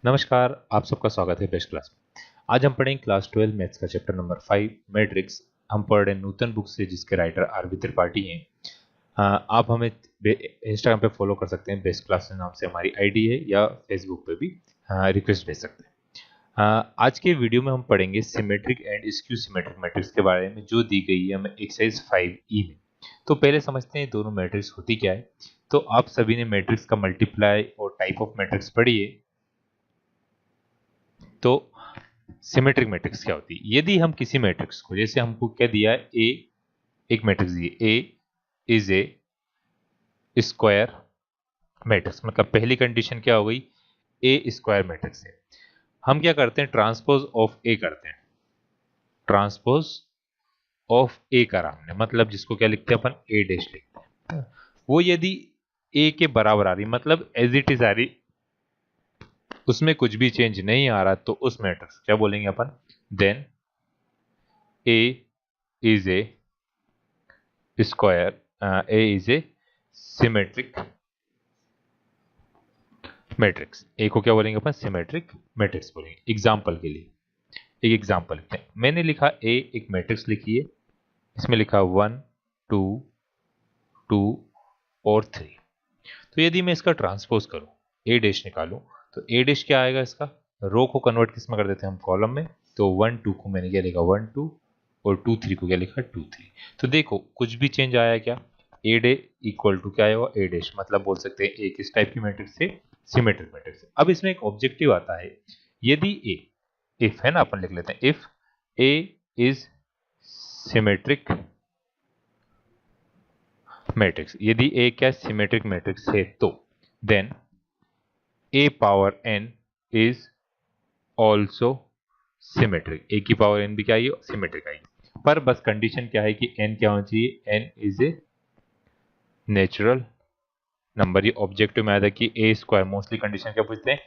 नमस्कार, आप सबका स्वागत है बेस्ट क्लास में। आज हम पढ़ेंगे क्लास 12 मैथ्स का चैप्टर नंबर 5 मैट्रिक्स। हम पढ़ रहे हैं नूतन बुक से जिसके राइटर आरबी त्रिपाठी हैं। आप हमें इंस्टाग्राम पे फॉलो कर सकते हैं, बेस्ट क्लास नाम से हमारी आईडी है, या फेसबुक पे भी रिक्वेस्ट भेज सकते हैं। आज के वीडियो में हम पढ़ेंगे symmetric and skew symmetric matrix के बारे में जो दी गई है हमें एक्सरसाइज 5E में। तो पहले समझते हैं दोनों मैट्रिक्स होती क्या है। तो आप सभी ने मैट्रिक्स का मल्टीप्लाई और टाइप ऑफ मैट्रिक्स पढ़ी है। तो सिमेट्रिक मैट्रिक्स क्या होती है? यदि हम किसी मैट्रिक्स को, जैसे हमको क्या दिया है, ए, एक मैट्रिक्स दिए ए इज ए स्क्वायर मैट्रिक्स, मतलब पहली कंडीशन क्या हो गई, ए स्क्वायर मैट्रिक्स है। हम क्या करते हैं, ट्रांसपोज ऑफ ए करते हैं। ट्रांसपोज ऑफ ए करा हमने, मतलब जिसको क्या लिखते हैं अपन, ए डैश लिखते हैं। वो यदि ए के बराबर आ रही, मतलब एज इट इज आ रही, उसमें कुछ भी चेंज नहीं आ रहा, तो उस मैट्रिक्स क्या बोलेंगे अपन, then A is a square, A is a symmetric matrix. A को क्या बोलेंगे अपन, सिमेट्रिक मैट्रिक्स बोलेंगे। एग्जांपल के लिए एक एग्जांपल लिखते हैं। मैंने लिखा ए, एक मैट्रिक्स लिखी है, इसमें लिखा 1 2 2 और 3। तो यदि मैं इसका ट्रांसपोज करूं, ए डैश निकालूं, तो ए डैश क्या आएगा, इसका रो को कन्वर्ट किस में कर देते हैं हम, कॉलम में। तो 1 2 को मैंने क्या लिखा 1 2, और 2 3 को क्या लिखा 2 3। तो देखो कुछ भी चेंज आया है क्या, ए डे इक्वल टू क्या आएगा, ए डैश, मतलब बोल सकते हैं ए किस टाइप की मैट्रिक्स से, सिमेट्रिक मैट्रिक्स। अब इसमें एक ऑब्जेक्टिव आता है, यदि ए, इफ है ना, अपन लिख लेते हैं, if A is symmetric matrix, यदि ए क्या सिमेट्रिक मैट्रिक्स है, तो then A power N is also symmetric. A की पावर एन भी क्या आएगी, सिमेट्रिक आएगी। पर बस कंडीशन क्या है कि एन क्या होना चाहिए, n is a natural number. ये ऑब्जेक्टिव में आया था कि ए स्क्वायर, मोस्टली कंडीशन क्या पूछते हैं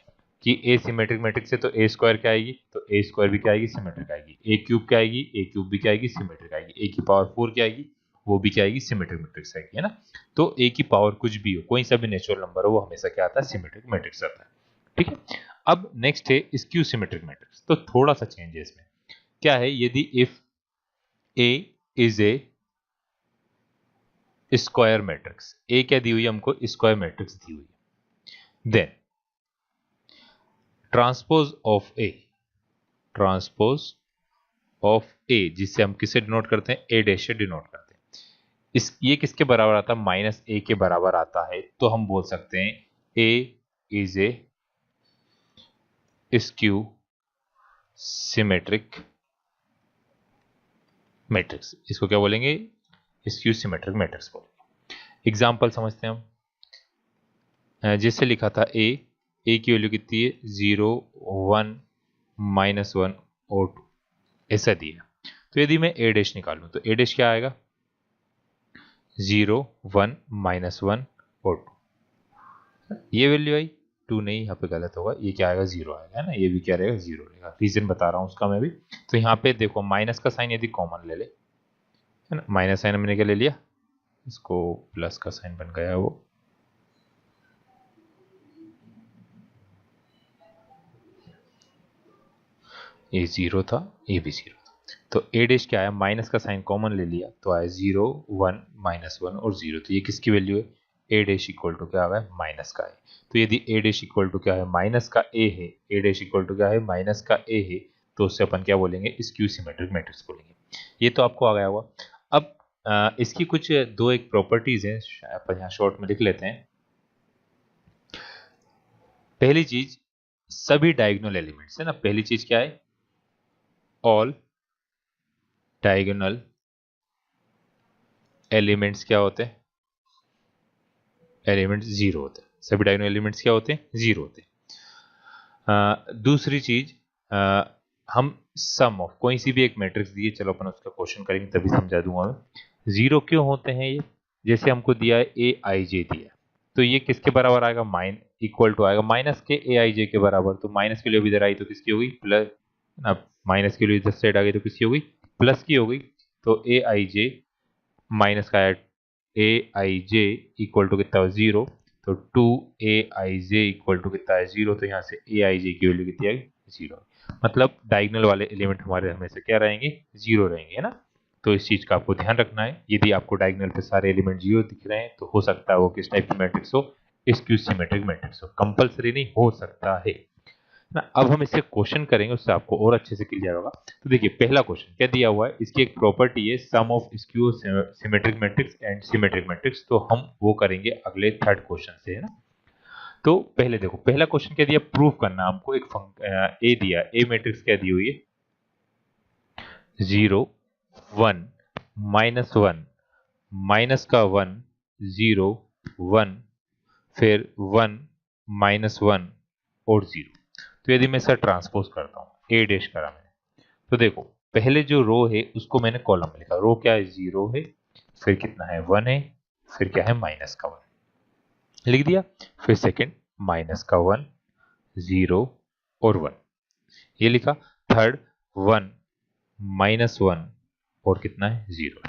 कि ए सिमेट्रिक मैट्रिक्स है, तो ए स्क्वायर क्या आएगी, तो ए स्क्वायर भी क्या आएगी, सिमेट्रिक आएगी। ए क्यूब क्या आएगी, ए क्यूब भी क्या आएगी, सिमेट्रिक आएगी। ए की पावर 4 क्या आएगी, वो भी क्या आएगी, सिमेट्रिक मैट्रिक्स आएगी, है ना। तो ए की पावर कुछ भी हो, कोई सा भी नेचुरल नंबर हो, वो हमेशा क्या आता है, सिमेट्रिक मैट्रिक्स आता है। ठीक है। अब नेक्स्ट है स्क्यू सिमेट्रिक मैट्रिक्स। तो थोड़ा सा चेंज है इसमें। क्या है, यदि if A is a square matrix, A क्या दी हुई है हमको, स्क्वायर मैट्रिक्स दी हुई है, then transpose of A, transpose of A, जिससे हम किसे डिनोट करते हैं, ए डैश से डिनोट करते हैं। ये किसके बराबर आता है, माइनस ए के बराबर आता है। तो हम बोल सकते हैं A is a skew symmetric matrix. इसको क्या बोलेंगे, स्क्यू सिमेट्रिक मैट्रिक्स बोलेंगे। एग्जांपल समझते हैं हम। जैसे लिखा था ए की वैल्यू कितनी है, 0 1 -1 और 2, ऐसा दिया। तो यदि मैं ए डैश निकालूं, तो ए डैश क्या आएगा, 0 1 -1 और 2। ये वैल्यू आई 2 नहीं, यहाँ पे गलत होगा, ये क्या आएगा, 0 आएगा, है ना। ये भी क्या रहेगा, 0 रहेगा। रीजन बता रहा हूँ उसका मैं भी। तो यहाँ पे देखो माइनस का साइन यदि कॉमन ले ले, है ना, माइनस साइन मैंने क्या ले लिया, इसको प्लस का साइन बन गया वो। ये 0 था, ये भी 0 था। तो ए डैश क्या आया, माइनस का साइन कॉमन ले लिया, तो आया 0 1 -1 और 0। तो ये किसकी वैल्यू है, ए डैश इक्वल टू क्या आ गया, माइनस का है। तो यदि ए डैश इक्वल टू क्या है, माइनस का ए है, ए डैश इक्वल टू क्या है, माइनस का ए है, तो उससे अपन क्या बोलेंगे, स्क्यू सिमेट्रिक मैट्रिक्स बोलेंगे। ये तो आपको आ गया होगा। अब इसकी कुछ दो एक प्रॉपर्टीज हैं, अपन यहाँ शॉर्ट में लिख लेते हैं। पहली चीज, सभी डायगोनल एलिमेंट्स, है ना। पहली चीज क्या है, ऑल डायगोनल एलिमेंट्स क्या होते हैं, एलिमेंट्स 0 होते हैं। सभी डायगोनल एलिमेंट्स क्या होते हैं, 0 होते हैं। दूसरी चीज, हम सम ऑफ कोई सी भी एक मैट्रिक्स दिए, चलो अपन उसका क्वेश्चन करेंगे तभी समझा दूंगा मैं। 0 क्यों होते हैं ये, जैसे हमको दिया है ए आई जे दिया है, तो ये किसके बराबर आएगा, इक्वल टू आएगा माइनस के ए आई जे के बराबर। तो माइनस की वैल्यू इधर आई तो किसकी होगी, प्लस, ना, माइनस की वैल्यू इधर साइड आ गई तो किसकी होगी, प्लस की हो गई। तो ए आई जे माइनस का ए आई जे इक्वल टू कितना, 0। तो 2aij इक्वल टू कितना है 0, तो यहाँ से aij की वैल्यू कितनी आएगी 0। मतलब डायगोनल वाले एलिमेंट हमारे हमेशा क्या रहेंगे 0 रहेंगे, है ना। तो इस चीज का आपको ध्यान रखना है, यदि आपको डायगोनल पे सारे एलिमेंट 0 दिख रहे हैं तो हो सकता है वो किस टाइप की मैट्रिक्स हो, स्क्यू सिमेट्रिक मैट्रिक्स हो, कंपलसरी नहीं, हो सकता है ना। अब हम इससे क्वेश्चन करेंगे, उससे आपको और अच्छे से क्लियर होगा। तो देखिए पहला क्वेश्चन क्या दिया हुआ है, इसकी एक प्रॉपर्टी है sum of skew symmetric matrix and symmetric matrix, तो हम वो करेंगे अगले थर्ड क्वेश्चन से, है ना। तो पहले देखो पहला क्वेश्चन क्या दिया, प्रूफ करना हमको, एक ए दिया, ए मैट्रिक्स क्या दी हुई है 0 1 -1 माइनस का 1 0 1 फिर 1 -1 और 0। तो यदि मैं इसे ट्रांसपोज करता हूँ ए डैश करा मैंने, तो देखो पहले जो रो है उसको मैंने कॉलम में लिखा, रो क्या है 0 है, फिर कितना है 1 है, फिर क्या है माइनस का 1 लिख दिया, फिर सेकंड माइनस का 1 0 और 1 ये लिखा, थर्ड 1 -1 और कितना है 0।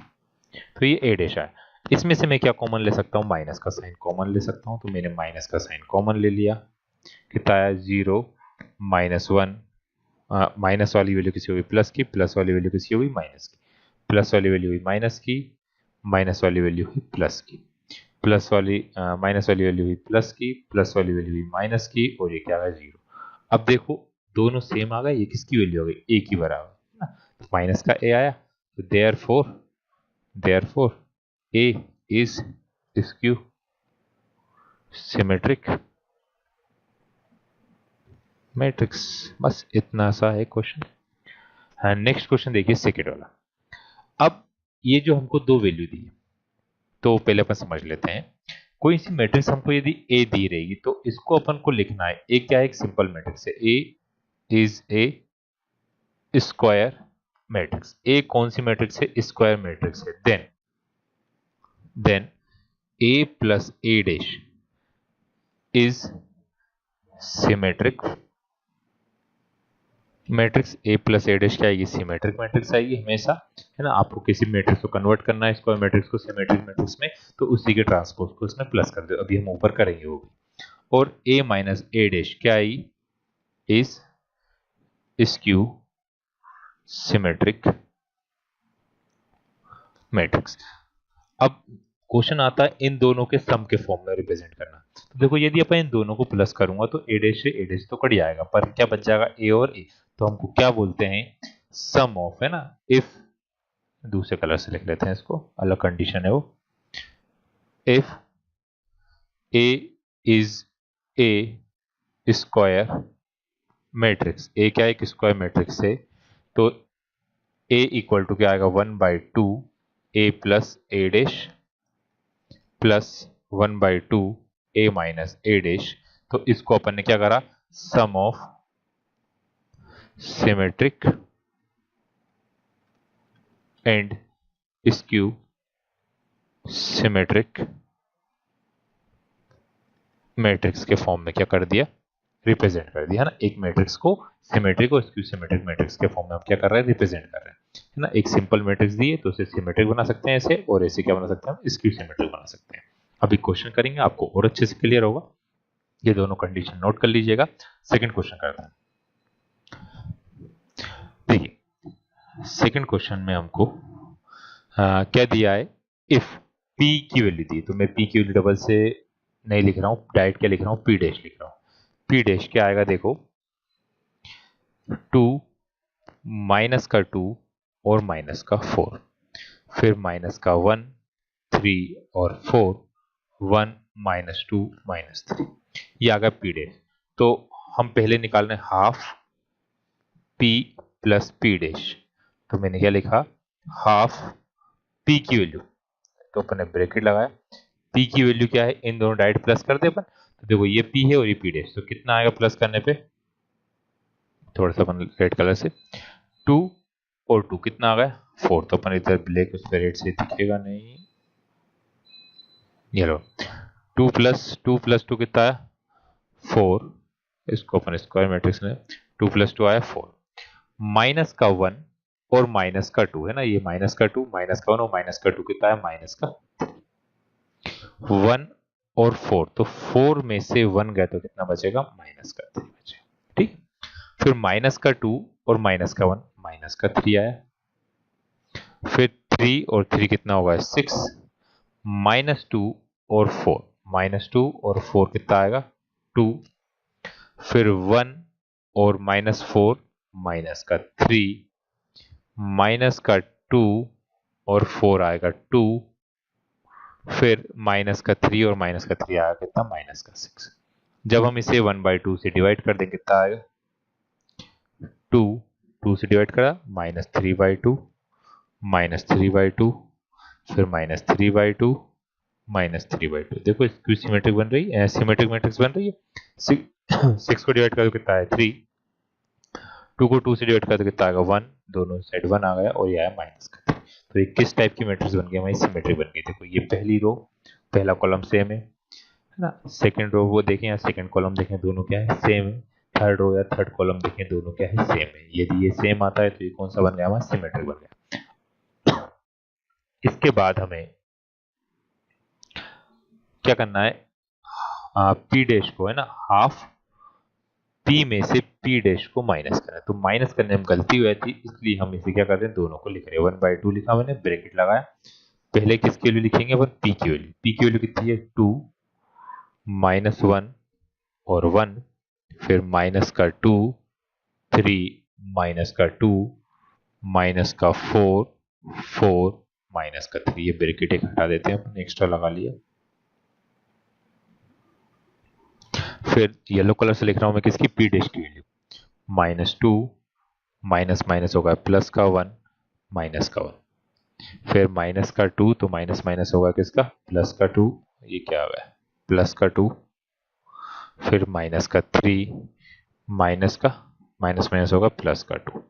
तो ये ए डैश है। इसमें से मैं क्या कॉमन ले सकता हूँ, माइनस का साइन कॉमन ले सकता हूँ, तो मैंने माइनस का साइन कॉमन ले लिया, कितना आया 0 -1, माइनस वाली वैल्यू किसी हुई प्लस की, प्लस वाली वैल्यू किसी हुई माइनस की, प्लस वाली वैल्यू हुई माइनस की, माइनस वाली वैल्यू हुई प्लस की, प्लस वाली माइनस वाली वैल्यू हुई प्लस की, प्लस वाली वैल्यू हुई माइनस की, और ये क्या आ गया 0। अब देखो दोनों सेम आ गए, ये किसकी वैल्यू हो गई ए की बराबर, है ना। तो माइनस का ए आया, तो therefore A is skew symmetric matrix. बस इतना सा है क्वेश्चन। नेक्स्ट क्वेश्चन देखिए सेकेंड वाला। अब ये जो हमको दो वैल्यू दी है, तो पहले अपन समझ लेते हैं। कोई सी मैट्रिक्स हमको यदि ए दी रहेगी तो इसको अपन को लिखना है, ए क्या है एक सिंपल मैट्रिक्स है, A is a square matrix. A कौन सी मैट्रिक्स है, स्क्वायर मैट्रिक्स है। Then A plus A dash is symmetric matrix. A plus A dash क्या आएगी, सिमेट्रिक मैट्रिक्स आएगी हमेशा, है ना। आपको किसी मैट्रिक्स को कन्वर्ट करना है स्क्वायर मैट्रिक्स को सिमेट्रिक मैट्रिक्स में, तो उसी के ट्रांसपोज को इसमें प्लस कर दो, अभी हम ऊपर करेंगे वो भी। और ए माइनस ए डैश क्या आएगी, इज स्क्यू सिमेट्रिक मैट्रिक्स। अब क्वेश्चन आता है इन दोनों के सम के फॉर्म में रिप्रेजेंट करना। तो देखो यदि अपन इन दोनों को प्लस करूंगा तो ए डैश से ए डैश तो कट जाएगा, पर क्या बच जाएगा ए और ए, तो हमको क्या बोलते हैं सम ऑफ, है ना। इफ दूसरे कलर से लिख लेते हैं इसको, अलग कंडीशन है वो, if A is a square matrix, A क्या एक स्क्वायर मैट्रिक्स है, तो ए इक्वल टू क्या आएगा 1/2 A plus A dash plus 1/2 A minus A dash. तो इसको अपन ने क्या करा, sum of symmetric and skew symmetric matrix के फॉर्म में क्या कर दिया, रिप्रेजेंट कर दिया, है ना। एक मैट्रिक्स को सिमेट्रिक और स्क्यू सिमेट्रिक मैट्रिक्स के फॉर्म में हम क्या कर रहे हैं, रिप्रेजेंट कर रहे हैं, है ना। एक सिंपल मैट्रिक्स दी है तो उसे सिमेट्रिक बना सकते हैं ऐसे, और ऐसे क्या बना सकते हैं, स्क्यू सिमेट्रिक बना सकते हैं। अभी क्वेश्चन करेंगे, आपको और अच्छे से क्लियर होगा। ये दोनों कंडीशन नोट कर लीजिएगा। सेकंड क्वेश्चन करते हैं। देखिए सेकंड क्वेश्चन में हमको क्या दिया है, इफ p की वैल्यू दी, तो मैं p की वैल्यू डबल से नहीं लिख रहा हूँ, डायरेक्ट क्या लिख रहा हूँ, p डैश लिख रहा हूँ। p डैश क्या आएगा देखो 2 माइनस का 2 और माइनस का 4, फिर माइनस का 1 3 और 4 1 -2 -3, ये आ गया p डैश। तो हम पहले निकाल रहे हैं half p plus p dash, तो मैंने क्या लिखा हाफ p की वैल्यू, तो अपन ने ब्रैकेट लगाया, p की वैल्यू क्या है, इन दोनों डायरेक्ट प्लस कर दे अपन, तो देखो ये p है और ये p डैश, तो कितना आएगा प्लस करने पे, थोड़ा सा अपन रेड कलर से 2 और 2 कितना आ गया 4, तो अपन इधर ब्लैक उस पर रेड से दिखेगा नहीं, ये लो 2 + 2 कितना आया 4, इसको अपन स्क्वायर मैट्रिक्स में 2 + 2 आया 4, माइनस का 1 और माइनस का 2, है ना, ये माइनस का 2 माइनस का 1 और माइनस का 2 कितना है माइनस का 1 और 4, तो 4 में से 1 गया तो कितना बचेगा, माइनस का 3 बचेगा। ठीक, फिर माइनस का 2 और माइनस का 1, माइनस का 3 आया। फिर 3 और 3 कितना होगा, 6, माइनस 2 और 4, माइनस 2 और 4 कितना आएगा, 2। फिर 1 और माइनस 4, माइनस का 3, माइनस का 2 और 4 आएगा 2। फिर माइनस का 3 और माइनस का 3 आएगा कितना, माइनस का 6। जब हम इसे 1/2 से डिवाइड कर देंगे कितना आएगा, 2, 2 से डिवाइड करा, माइनस 3/2, माइनस 3/2, फिर माइनस 3/2, माइनस 3/2। देखो इसकी सिमेट्रिक बन रही है, सिमेट्रिक मैट्रिक्स बन रही है। 6 को डिवाइड करो कितना है, 3, 2 को 2 से डिवाइड कर तो कितना आएगा, 1, दोनों साइड 1 आ गया और ये आया माइनस का 3। तो ये किस टाइप की मैट्रिक्स बन गई हमारी, सिमेट्रिक बन गई। देखो ये पहली रो, पहला कॉलम सेम है ना, सेकंड रो वो देखें या सेकंड कॉलम देखें, दोनों क्या है, सेम है। थर्ड रो या थर्ड कॉलम देखें, दोनों क्या है, सेम है। यदि ये सेम आता है तो ये कौन सा बन गया हमारा, सिमेट्रिक बन गया। इसके बाद हमें क्या करना है, पी डैश को है ना, हाफ पी में से पी डैश को माइनस करना है। तो माइनस करने में गलती हुई थी, इसलिए हम इसे क्या कर रहे हैं, दोनों को लिख रहे हैं। 1/2 लिखा मैंने, ब्रैकेट लगाया। पहले किसकी वैल्यू लिखेंगे अपन, पी की वैल्यू। पी की वैल्यू कितनी है, 2, -1 और 1, फिर माइनस का 2, 3, माइनस का 2, माइनस का 4, 4, माइनस का 3। ये ब्रैकेट एक हटा देते हैं अपन, एक्स्ट्रा लगा लिया। फिर येलो कलर से लिख रहा हूं मैं किसकी, पी डैश की वैल्यू, -2, माइनस माइनस होगा प्लस का 1, माइनस का 1। फिर माइनस का 2, तो माइनस माइनस होगा किसका, प्लस का 2, ये क्या हो गया, प्लस का 2। फिर माइनस का 3, माइनस का माइनस माइनस होगा प्लस का 2।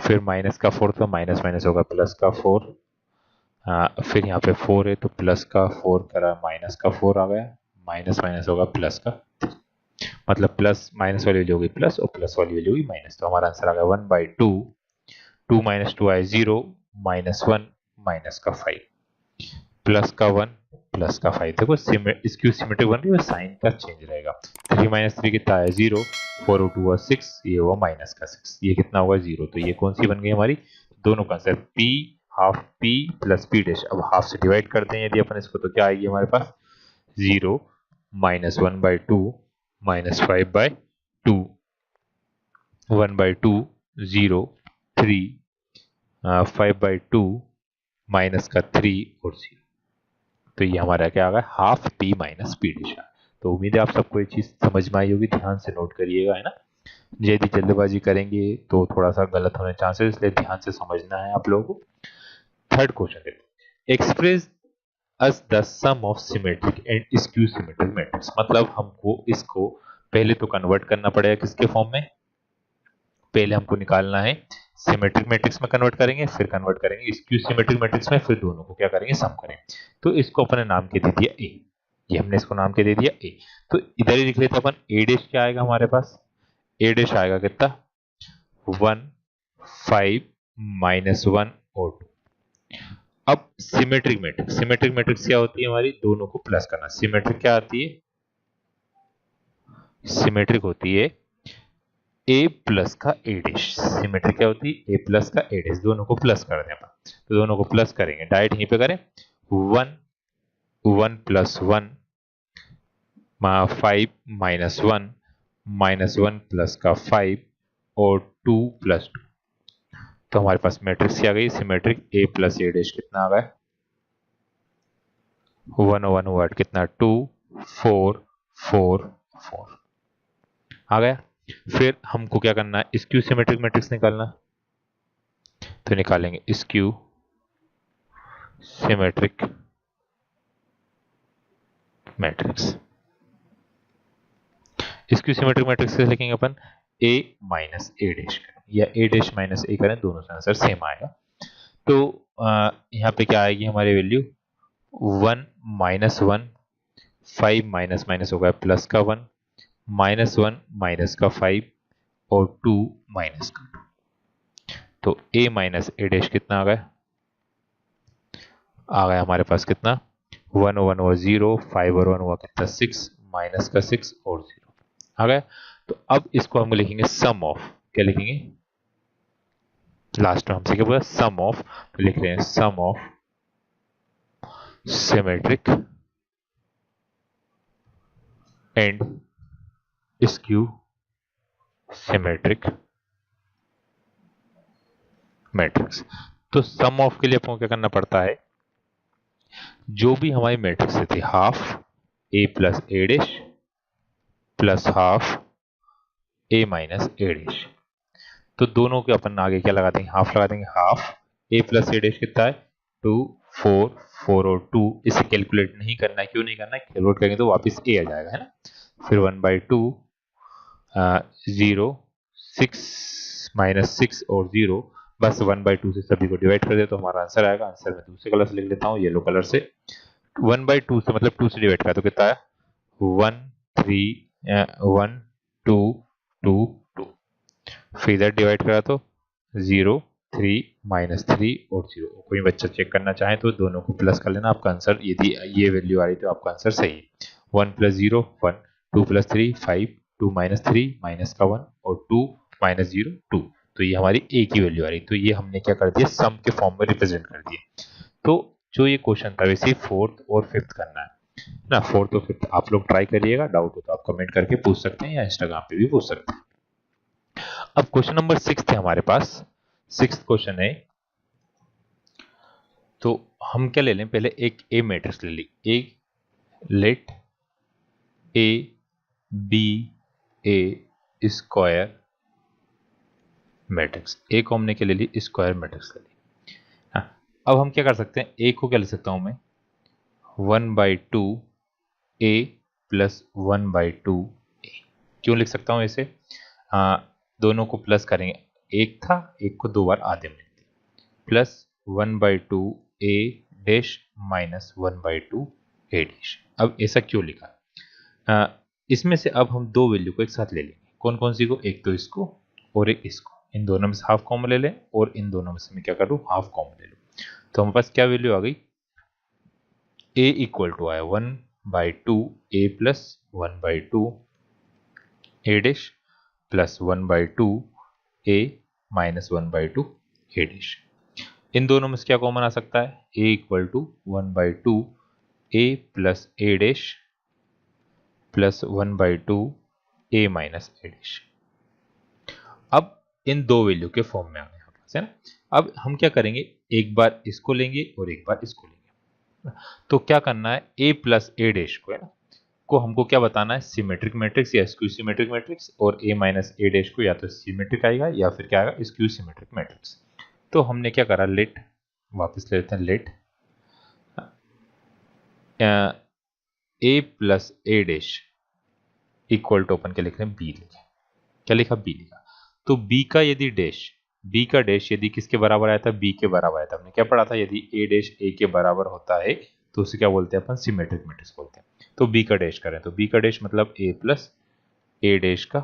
फिर माइनस का 4, तो माइनस माइनस होगा प्लस का 4। फिर यहाँ पे 4 है तो प्लस का 4 करा, माइनस का 4 आ गया, माइनस माइनस होगा प्लस का 3। मतलब प्लस माइनस वाली वैल्यू होगी प्लस और प्लस वाली वैल्यू होगी माइनस। तो हमारा आंसर आ गया 1/2, 2 - 2 आए 0, -1, माइनस का 5, प्लस का 1, प्लस का 5। देखो इसकी सिमेट्रिक बन रही है, साइन का चेंज रहेगा। 3 - 3 कितना है, 0, 4 और 2 हुआ 6, ये हुआ माइनस का 6, ये कितना होगा, 0। तो ये कौन सी बन गई हमारी, दोनों का answer P, half P plus P dash. अब हाफ से डिवाइड करते हैं यदि अपन इसको, तो क्या आएगी हमारे पास, 0, -1/2, -5/2, 1/2, 0, 3, 5/2, माइनस का 3 और 0। तो ये हमारा क्या आ गया, half P minus P dash. तो उम्मीद है आप सबको ये चीज समझ में आई होगी, ध्यान से नोट करिएगा, है ना। यदि जल्दबाजी करेंगे तो थोड़ा सा गलत होने चांसेस, इसलिए ध्यान से समझना है आप लोगों को। थर्ड क्वेश्चन देखो, express as the sum of symmetric and skew symmetric matrix. मतलब हमको इसको पहले तो कन्वर्ट करना पड़ेगा किसके फॉर्म में, पहले हमको निकालना है सिमेट्रिक मैट्रिक्स में कन्वर्ट करेंगे, फिर कन्वर्ट करेंगे स्क्यू सिमेट्रिक मैट्रिक्स में, फिर दोनों को क्या करेंगे, सम करेंगे। तो इसको अपने नाम के दे दिया ए, ये हमने इसको नाम के दे दिया ए। तो इधर ही लिख लेते अपन, ए डैश क्या आएगा हमारे पास, ए डैश आएगा कितना, 1, 5, -1 और 2। अब सिमेट्रिक मैट्रिक्स, सिमेट्रिक मैट्रिक्स क्या होती है हमारी, दोनों को प्लस करना। सिमेट्रिक क्या आती है, सिमेट्रिक होती है ए प्लस का ए डैश। सिमेट्रिक क्या होती है, ए प्लस का ए डैश, दोनों को प्लस कर दें अपन। तो दोनों को प्लस करेंगे, डायरेक्ट यहीं पे करें, 1, 1 + 1, 5 - 1, -1 प्लस का 5 और 2 + 2। तो हमारे पास मैट्रिक्स क्या गई, symmetric A plus A dash कितना आ गया, 1 और 1 हुआ कितना, 2, 4, 4, 4 आ गया। फिर हमको क्या करना है, स्क्यू सिमेट्रिक मैट्रिक्स निकालना। तो निकालेंगे skew symmetric matrix. Skew symmetric matrix से लिखेंगे अपन, ए माइनस ए डैश करें या ए डैश माइनस ए करें, दोनों से आंसर सेम आएगा। तो यहाँ पे क्या आएगी हमारी वैल्यू, 1 - 1, 5 माइनस माइनस होगा प्लस का 1, -1 माइनस का 5 और 2 माइनस का 2। तो a माइनस ए डैश कितना आ गया हमारे पास कितना, 1 और 1 हुआ 0, 5 और 1 हुआ कितना 6, माइनस का 6 और 0 आ गया। तो अब इसको हम लिखेंगे सम ऑफ, क्या लिखेंगे लास्ट में हमसे क्या बोला सम ऑफ, तो लिख रहे हैं sum of symmetric and skew symmetric matrix. तो सम ऑफ के लिए आपको क्या करना पड़ता है, जो भी हमारी मैट्रिक्स थी half A plus A dash plus half A minus A dash, तो दोनों के अपन आगे क्या लगा देंगे, हाफ लगा देंगे। Half A plus A dash कितना है 2, 4, 4 और 2, इसे कैलकुलेट नहीं करना है, क्यों नहीं करना है, कैलकुलेट करेंगे तो वापस ए आ जाएगा, है ना। फिर 1/2 0, 6 माइनस 6 और 0, बस 1/2 से सभी को डिवाइड कर दे तो हमारा आंसर आएगा। आंसर मैं दूसरे कलर से लिख लेता हूँ, येलो कलर से। 1/2 से मतलब 2 से डिवाइड करा तो कितना है 1, 3, 1, 2, 2, 2। फिर इधर डिवाइड करा तो 0, 3, माइनस 3 और 0। कोई बच्चा चेक करना चाहे तो दोनों को प्लस कर लेना, आपका आंसर यदि ये वैल्यू आ रही तो आपका आंसर सही है। 1 + 0 1, 2 + 3 5, 2 - 3 माइनस का 1 और 2 - 0 2। तो ये हमारी ए की वैल्यू आ रही, तो ये हमने क्या कर दिया सम के फॉर्म में रिप्रेजेंट कर दिया। तो जो ये क्वेश्चन था वैसे फोर्थ और फिफ्थ करना है ना, फोर्थ और फिफ्थ आप लोग ट्राई करिएगा, डाउट हो तो आप कमेंट करके पूछ सकते हैं या इंस्टाग्राम पे भी पूछ सकते हैं। अब क्वेश्चन नंबर 6 है हमारे पास, 6th क्वेश्चन है। तो हम क्या ले लें, पहले एक ए मैट्रिक्स ले ली, A let A be a square matrix, A को हमने क्या ले ली स्क्वायर मैट्रिक्स ले ली। हाँ, अब हम क्या कर सकते हैं, ए को क्या ले सकता हूं मैं 1/2 ए प्लस 1/2 ए, क्यों लिख सकता हूं इसे, दोनों को प्लस करेंगे, एक था एक को दो बार आधे में plus 1/2 A dash minus 1/2 A dash. अब ऐसा क्यों लिखा, इसमें से अब हम दो वैल्यू को एक साथ ले लेंगे, कौन कौन सी को, एक तो इसको और एक इसको, इन दोनों में से हाफ कॉमन ले लें और इन दोनों में से मैं क्या करूं हाफ कॉमन ले लूं। तो हमारे पास क्या वैल्यू आ गई, ए इक्वल टू आया 1/2 A plus 1/2 A dash plus 1/2 A minus 1/2 A dash. इन दोनों में से क्या कॉमन आ सकता है, A equal to 1/2 A plus A dash plus 1/2 A minus A dash. अब इन दो वैल्यू के फॉर्म में आ गए हमारे पास, है ना। अब हम क्या करेंगे, एक बार इसको लेंगे और एक बार इसको लेंगे। तो क्या करना है, ए प्लस ए डैश को, है ना, को हमको क्या बताना है सिमेट्रिक मैट्रिक्स या स्क्यू सिमेट्रिक मैट्रिक्स, और ए माइनस ए डैश को या तो सिमेट्रिक आएगा या फिर क्या आएगा स्क्यू सिमेट्रिक मैट्रिक्स। तो हमने क्या करा, लेट, वापस ले लेते हैं, let A plus A dash equal to अपन क्या लिख रहे हैं बी लिखे, क्या लिखा बी लिखा। तो बी का यदि डैश, बी का डैश यदि किसके बराबर आया था, बी के बराबर आया था, हमने क्या पढ़ा था, यदि ए डैश ए के बराबर होता है तो उसे क्या बोलते हैं अपन सिमेट्रिक मैट्रिक्स बोलते हैं। तो बी का डैश करें तो बी का डैश मतलब ए प्लस ए डैश का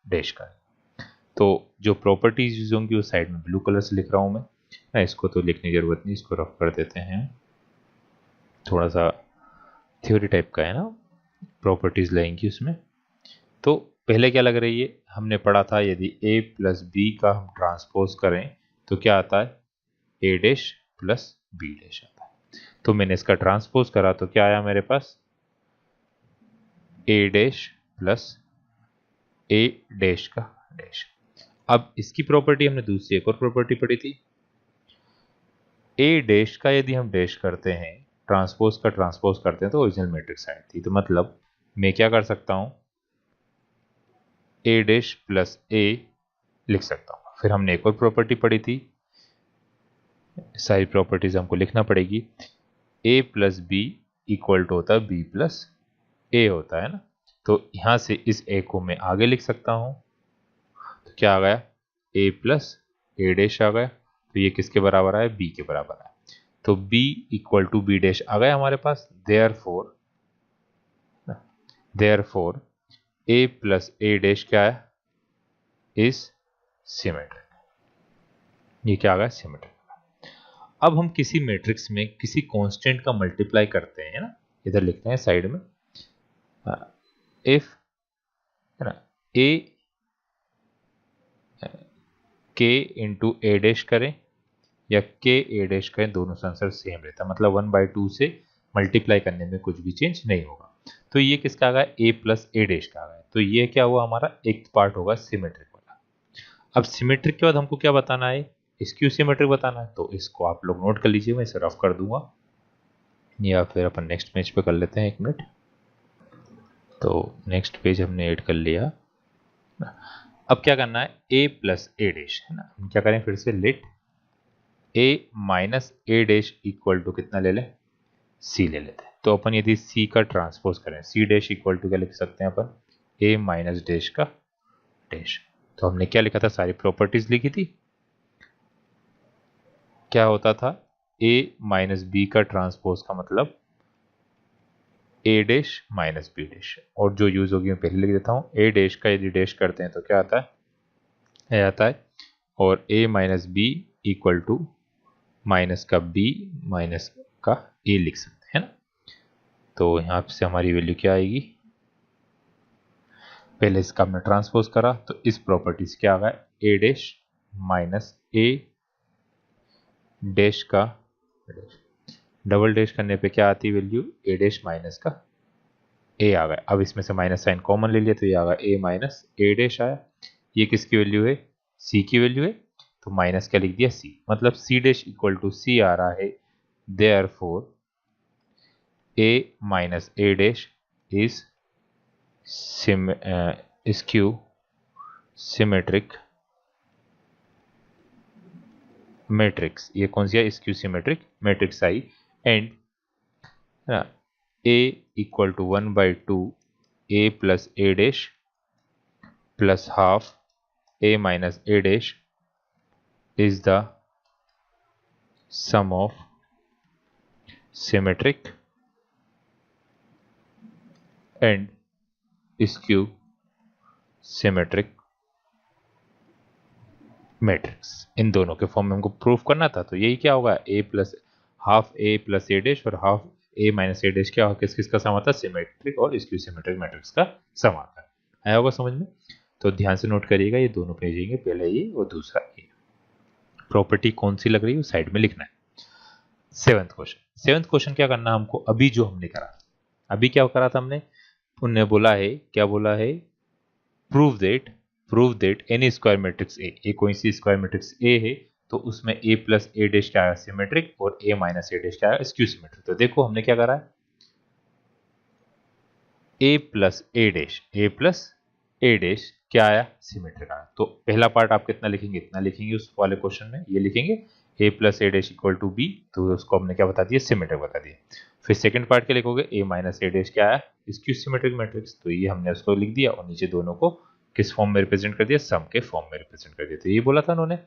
डैश करें। तो जो प्रॉपर्टीज यूज होंगी उस साइड में ब्लू कलर से लिख रहा हूं मैं ना, इसको तो लिखने की जरूरत नहीं, इसको रफ कर देते हैं, थोड़ा सा थ्योरी टाइप का है ना, प्रॉपर्टीज लगेंगी उसमें। तो पहले क्या लग रही है, हमने पढ़ा था यदि a प्लस बी का हम ट्रांसपोज करें तो क्या आता है a dash plus B dash आता है। तो मैंने इसका ट्रांसपोज करा तो क्या आया मेरे पास a dash plus a dash का डैश। अब इसकी प्रॉपर्टी हमने दूसरी एक और प्रॉपर्टी पढ़ी थी, a डैश का यदि हम डैश करते हैं, ट्रांसपोज का ट्रांसपोज करते हैं तो ओरिजिनल मैट्रिक्स आई थी। तो मतलब मैं क्या कर सकता हूं ए डैश प्लस ए लिख सकता हूं। फिर हमने एक और प्रॉपर्टी पढ़ी थी, सारी प्रॉपर्टीज हमको लिखना पड़ेगी, ए प्लस बी इक्वल टू होता है बी प्लस ए होता है ना। तो यहां से इस ए को मैं आगे लिख सकता हूं, तो क्या आ गया ए प्लस ए डैश आ गया, तो ये किसके बराबर आया बी के बराबर आया। तो b equal to B dash आ गया हमारे पास, therefore a plus A dash क्या है इज सिमेट्रिक, ये क्या आ गया सिमेट्रिक। अब हम किसी मैट्रिक्स में किसी कांस्टेंट का मल्टीप्लाई करते हैं ना, इधर लिखते हैं साइड में, इफ है ना ए के इंटू ए डैश करें या के ए डैश करें, दोनों से आंसर सेम रहता है, मतलब 1/2 से मल्टीप्लाई करने में कुछ भी चेंज नहीं होगा। तो ये किसका आ गया, ए प्लस ए डैश का आ गया। तो ये क्या हुआ, हमारा एक पार्ट होगा सिमेट्रिक वाला। अब सिमेट्रिक के बाद हमको क्या बताना है, स्क्यू सिमेट्रिक बताना है। तो इसको आप लोग नोट कर लीजिए, मैं इसे रफ कर दूंगा, या फिर अपन नेक्स्ट पेज पे कर लेते हैं, 1 मिनट। तो नेक्स्ट पेज हमने ऐड कर लिया। अब क्या करना है, ए प्लस ए डैश है ना, हम क्या करें फिर से, let A minus A dash equal to कितना ले लें, सी ले लेते हैं। तो अपन यदि सी का ट्रांसपोज करें, सी डैश इक्वल टू क्या लिख सकते हैं अपन, ए माइनस डैश का डैश। तो हमने क्या लिखा था, सारी प्रॉपर्टीज लिखी थी। क्या होता था, ए माइनस बी का ट्रांसपोज का मतलब ए डैश माइनस बी डैश, और जो यूज होगी मैं पहले लिख देता हूँ, ए डैश का यदि डैश करते हैं तो क्या आता है, ए आता है, और A minus B equal to minus का बी माइनस का ए लिख सकते हैं ना। तो यहाँ से हमारी वैल्यू क्या आएगी, पहले इसका हमने ट्रांसपोज करा तो इस प्रॉपर्टी से क्या आ गया, ए डैश माइनस ए डैश का डबल डैश करने पे क्या आती है वैल्यू, ए डैश माइनस का ए आ गया। अब इसमें से माइनस साइन कॉमन ले लिया तो ये आ गया ए माइनस ए डैश आया। ये किसकी वैल्यू है, सी की वैल्यू है, तो माइनस क्या लिख दिया, सी, मतलब C dash equal to C आ रहा है। Therefore A minus A dash is skew symmetric matrix. ये कौन सी है, स्क्यू सिमेट्रिक मैट्रिक्स आई, and A equal to 1/2 A plus A dash plus half a minus a dash is the sum of symmetric and skew symmetric matrix. इन दोनों के form में हमको प्रूफ करना था, तो यही क्या होगा, a plus half a plus A dash और half a minus A dash क्या होगा, किस किसका सम आता है, सिमेट्रिक और स्क्यू सिमेट्रिक मैट्रिक्स का सम आता है। आया होगा समझ में। तो ध्यान से नोट करिएगा, ये दोनों पेज आएंगे, पहले ये और दूसरा ये। प्रॉपर्टी कौन सी लग रही है साइड में लिखना है। सेवंथ क्वेश्चन क्या करना है हमको, अभी जो हमने करा, अभी क्या करा था हमने, उनने बोला है, क्या बोला है, prove that N E square matrix ए कोई सी स्क्वायर मैट्रिक्स ए है तो उसमें ए प्लस ए डैश क्या है, सिमेट्रिक, और ए माइनस ए डैश क्या है, स्क्यू सिमेट्रिक। तो देखो हमने क्या करा है, ए प्लस ए डैश क्या आया, सिमेट्रिक आया। तो पहला पार्ट आप कितना लिखेंगे, इतना लिखेंगे उस वाले क्वेश्चन में, ये लिखेंगे A plus A dash equal to B, तो उसको हमने क्या बता दिया, सिमेट्रिक बता दिया। फिर सेकंड पार्ट क्या लिखोगे, ए माइनस ए डैश क्या आया, स्क्यू सिमेट्रिक मैट्रिक्स, तो ये हमने उसको लिख दिया, और नीचे दोनों को किस फॉर्म में रिप्रेजेंट कर दिया, सम के फॉर्म में रिप्रेजेंट कर दिया। तो ये बोला था उन्होंने,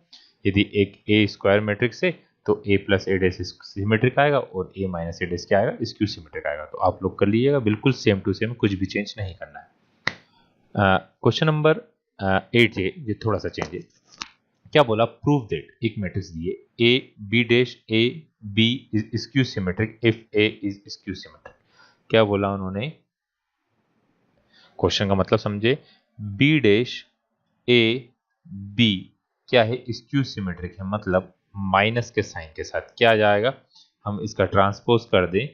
यदि एक ए स्क्वायर मैट्रिक्स है तो ए प्लस ए डैश सिमेट्रिक आएगा और ए माइनस ए डैश क्या आएगा, स्क्यू सिमेट्रिक आएगा। तो आप लोग कर लीजिएगा, बिल्कुल सेम टू सेम, कुछ भी चेंज नहीं करना है। क्वेश्चन नंबर 8 ये थोड़ा सा चेंज है। क्या बोला, प्रूव दैट, एक मैट्रिक्स दिए A B dash A B is skew symmetric if A is skew symmetric. क्या बोला उन्होंने, क्वेश्चन का मतलब समझे, बी डैश ए बी क्या है, स्क्यू सिमेट्रिक है, मतलब माइनस के साइन के साथ क्या आ जाएगा, हम इसका ट्रांसपोज कर दें,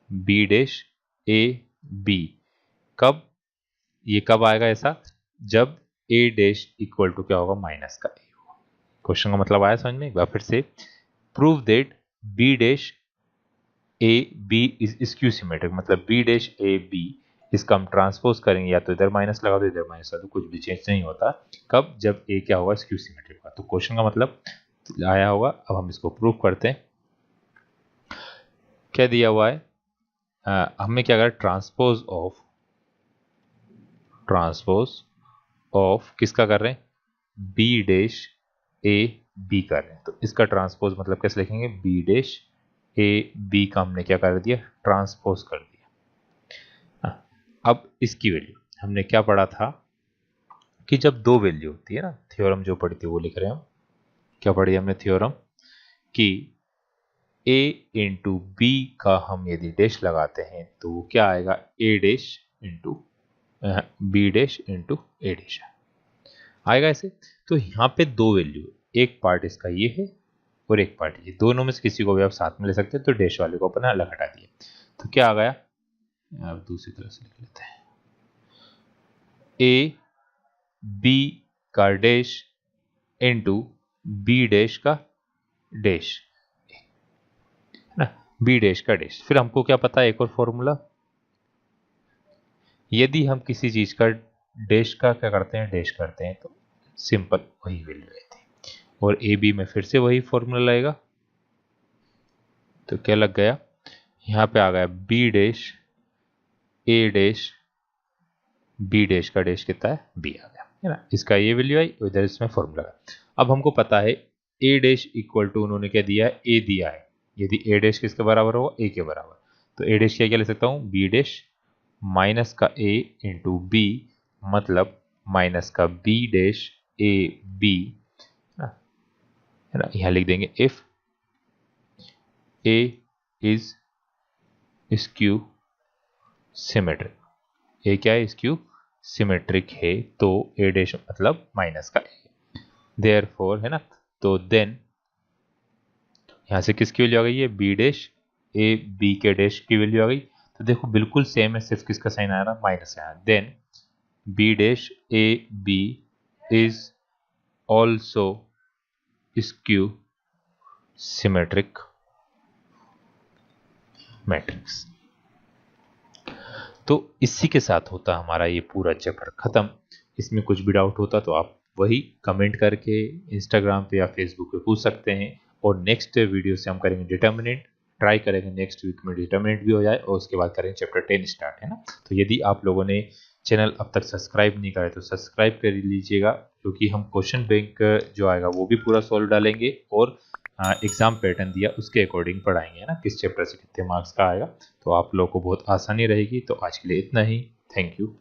बी डैश ए बी, कब, ये कब आएगा ऐसा, जब ए डैश इक्वल टू क्या होगा, माइनस का ए होगा। क्वेश्चन का मतलब आया समझ में, एक बार फिर से, prove that B dash A B is skew symmetric, मतलब बी डैश ए बी, इसका हम ट्रांसपोज करेंगे, या तो इधर माइनस लगा दो इधर माइनस लगा दो, कुछ भी चेंज नहीं होता, कब, जब ए क्या होगा, स्क्यू सिमेट्रिक होगा। तो क्वेश्चन का मतलब आया होगा। अब हम इसको प्रूव करते हैं। क्या दिया हुआ है, हमने क्या करा, ट्रांसपोज ऑफ किसका कर रहे हैं, बी डैश ए बी कर रहे हैं। तो इसका ट्रांसपोज मतलब कैसे लिखेंगे, बी डैश ए बी का हमने क्या कर दिया, ट्रांसपोज कर दिया। अब इसकी वैल्यू हमने क्या पढ़ा था कि जब दो वैल्यू होती है ना, थ्योरम जो पढ़ी थी वो लिख रहे हैं हम, क्या पढ़ी हमने थ्योरम, कि a इंटू बी का हम यदि डैश लगाते हैं तो वो क्या आएगा, a dash into B dash into A dash आएगा ऐसे। तो यहाँ पे दो वैल्यू, एक पार्ट इसका ये है और एक पार्ट ये, दोनों में से किसी को भी आप साथ में ले सकते हैं। तो डैश वाले को अपन अलग हटा दिए, तो क्या आ गया, अब दूसरी तरह से लिख लेते हैं, ए बी का डैश इंटू बी डैश का डैश ना, बी डैश का डैश। फिर हमको क्या पता है, एक और फॉर्मूला, यदि हम किसी चीज का डैश का क्या करते हैं, डैश करते हैं, तो सिंपल वही वैल्यू रहती है। और ए बी में फिर से वही फॉर्मूला लगेगा, तो क्या लग गया, यहाँ पे आ गया बी डैश ए डैश बी डैश का डैश कितना है, बी आ गया, है ना। इसका ये वैल्यू आई, इधर इसमें फॉर्मूला। अब हमको पता है ए डैश इक्वल टू, उन्होंने क्या दिया है, ए दिया है। यदि ए डैश किसके बराबर होगा, ए के बराबर, तो ए डैश क्या ले सकता हूँ, बी डैश माइनस का ए इंटू बी, मतलब माइनस का बी डैश ए बी, है ना। यहाँ लिख देंगे if A is skew symmetric, A क्या है, स्क्यू सिमेट्रिक है, तो ए डैश मतलब माइनस का ए, देयरफॉर, है ना। तो देन यहाँ से किसकी वैल्यू आ गई है, बी डैश ए बी के डैश की वैल्यू आ गई। तो देखो बिल्कुल सेम है, सिर्फ किसका साइन आ रहा, माइनस आया। Then B dash A B is also skew symmetric matrix. तो इसी के साथ होता हमारा ये पूरा चैप्टर खत्म। इसमें कुछ भी डाउट होता तो आप वही कमेंट करके इंस्टाग्राम पे या फेसबुक पे पूछ सकते हैं। और नेक्स्ट वीडियो से हम करेंगे डिटर्मिनेंट, ट्राई करेंगे नेक्स्ट वीक में डिटर्मिनेंट भी हो जाए, और उसके बाद करेंगे चैप्टर 10 स्टार्ट, है ना। तो यदि आप लोगों ने चैनल अब तक सब्सक्राइब नहीं करा तो सब्सक्राइब कर लीजिएगा, क्योंकि हम क्वेश्चन बैंक जो आएगा वो भी पूरा सॉल्व डालेंगे, और एग्जाम पैटर्न दिया उसके अकॉर्डिंग पढ़ाएंगे, है ना, किस चैप्टर से कितने मार्क्स का आएगा। तो आप लोगों को बहुत आसानी रहेगी। तो आज के लिए इतना ही, थैंक यू।